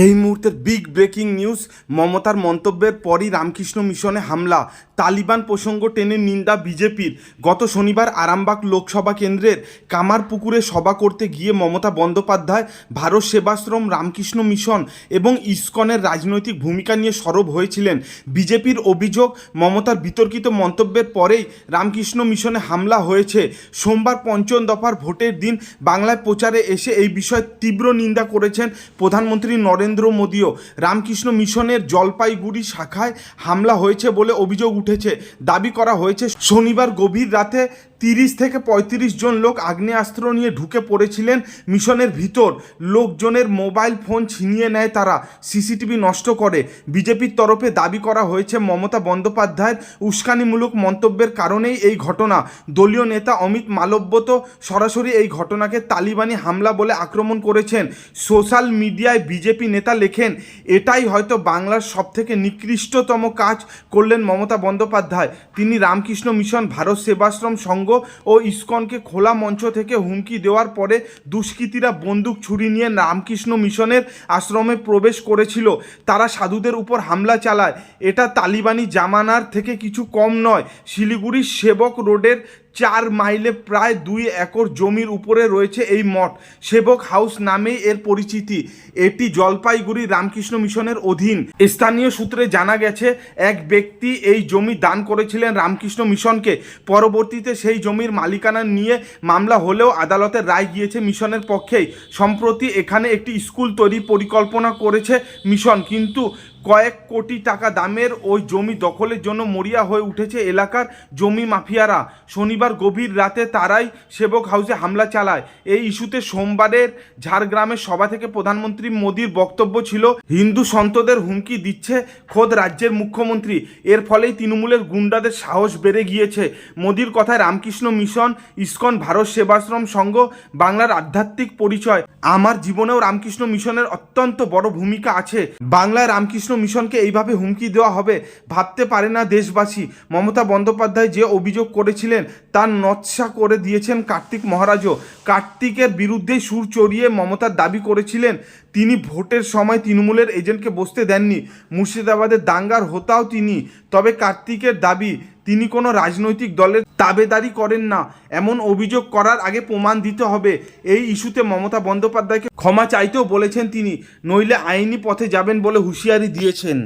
এই মুহূর্তের big breaking news, মমতার মন্তব্যের পরই রামকৃষ্ণ মিশনে হামলা, তালিবান প্রসঙ্গ টেনে নিন্দা বিজেপির। গত শনিবার আরামবাগ লোকসভা কেন্দ্রের কামারপুকুরে সভা করতে গিয়ে মমতা বন্দ্যোপাধ্যায় ভারত সেবাশ্রম, রামকৃষ্ণ মিশন এবং ইসকনের রাজনৈতিক ভূমিকা নিয়ে সরব হয়েছিলেন। বিজেপির অভিযোগ, মমতার বিতর্কিত মন্তব্যের পরেই রামকৃষ্ণ মিশনে হামলা হয়েছে। সোমবার পঞ্চম দফার ভোটের দিন বাংলায় প্রচারে এসে এই বিষয়ে তীব্র নিন্দা করেছেন প্রধানমন্ত্রী নরেন্দ্র মোদীও। রামকৃষ্ণ মিশনের জলপাইগুড়ি শাখায় হামলা হয়েছে বলে অভিযোগ উঠেছে। দাবি করা হয়েছে শনিবার গভীর রাতে 30 থেকে 35 জন লোক আগ্নেয়াস্ত্র নিয়ে ঢুকে পড়েছিলেন মিশনের ভিতর। লোকজনের মোবাইল ফোন ছিনিয়ে নেয় তারা, সিসিটিভি নষ্ট করে। বিজেপির তরফে দাবি করা হয়েছে মমতা বন্দ্যোপাধ্যায়ের উস্কানিমূলক মন্তব্যের কারণেই এই ঘটনা। দলীয় নেতা অমিত মালব্য তো সরাসরি এই ঘটনাকে তালিবানি হামলা বলে আক্রমণ করেছেন। সোশ্যাল মিডিয়ায় বিজেপি নেতা লেখেন, এটাই হয়তো বাংলার সবথেকে নিকৃষ্টতম কাজ করলেন মমতা বন্দ্যোপাধ্যায়। তিনি রামকৃষ্ণ মিশন, ভারত সেবাশ্রম সংঘ ও ইসকনকে খোলা মঞ্চ থেকে হুমকি দেওয়ার পরে দুষ্কৃতীরা বন্দুক ছুরি নিয়ে রামকৃষ্ণ মিশনের আশ্রমে প্রবেশ করেছিল। তারা সাধুদের উপর হামলা চালায়। এটা তালিবানি জামানার থেকে কিছু কম নয়। শিলিগুড়ির সেবক রোডের 4 মাইলে প্রায় 2 একর জমির উপরে রয়েছে এই মঠ। সেবক হাউস নামেই এর পরিচিতি। এটি জলপাইগুড়ি রামকৃষ্ণ মিশনের অধীন। স্থানীয় সূত্রে জানা গেছে, এক ব্যক্তি এই জমি দান করেছিলেন রামকৃষ্ণ মিশনকে। পরবর্তীতে সেই জমির মালিকানা নিয়ে মামলা হলেও আদালতের রায় গিয়েছে মিশনের পক্ষেই। সম্প্রতি এখানে একটি স্কুল তৈরির পরিকল্পনা করেছে মিশন, কিন্তু কয়েক কোটি টাকা দামের ওই জমি দখলের জন্য মরিয়া হয়ে উঠেছে এলাকার জমি মাফিয়ারা। শনিবার গভীর রাতে তারাই সেবক হাউসে হামলা চালায়। এই ইস্যুতে সোমবারের ঝাড়গ্রামের সভা থেকে প্রধানমন্ত্রী মোদীর বক্তব্য ছিল, হিন্দু সন্তদের হুমকি দিচ্ছে খোদ রাজ্যের মুখ্যমন্ত্রী। এর ফলেই তৃণমূলের গুন্ডাদের সাহস বেড়ে গিয়েছে। মোদীর কথায় রামকৃষ্ণ মিশন, ইসকন, ভারত সেবাশ্রম সংঘ বাংলার আধ্যাত্মিক পরিচয়। আমার জীবনেও রামকৃষ্ণ মিশনের অত্যন্ত বড় ভূমিকা আছে। বাংলায় রামকৃষ্ণ মিশনকে এইভাবে হুমকি দেওয়া হবে ভাবতে পারে না দেশবাসী। মমতা বন্দ্যোপাধ্যায় যে অভিযোগ করেছিলেন তার নৎসা করে দিয়েছেন কার্তিক মহারাজও। কার্তিকের বিরুদ্ধেই সুর চড়িয়ে মমতার দাবি করেছিলেন তিনি ভোটের সময় তৃণমূলের এজেন্টকে বসতে দেননি। মুর্শিদাবাদের দাঙ্গার হোতাও তিনি। তবে কার্তিকের দাবি, তিনি কোনো রাজনৈতিক দলের তাবেদারি করেন না। এমন অভিযোগ করার আগে প্রমাণ দিতে হবে। এই ইস্যুতে মমতা বন্দ্যোপাধ্যায়কে ক্ষমা চাইতেও বলেছেন তিনি, নইলে আইনি পথে যাবেন বলে হুঁশিয়ারি দিয়েছেন।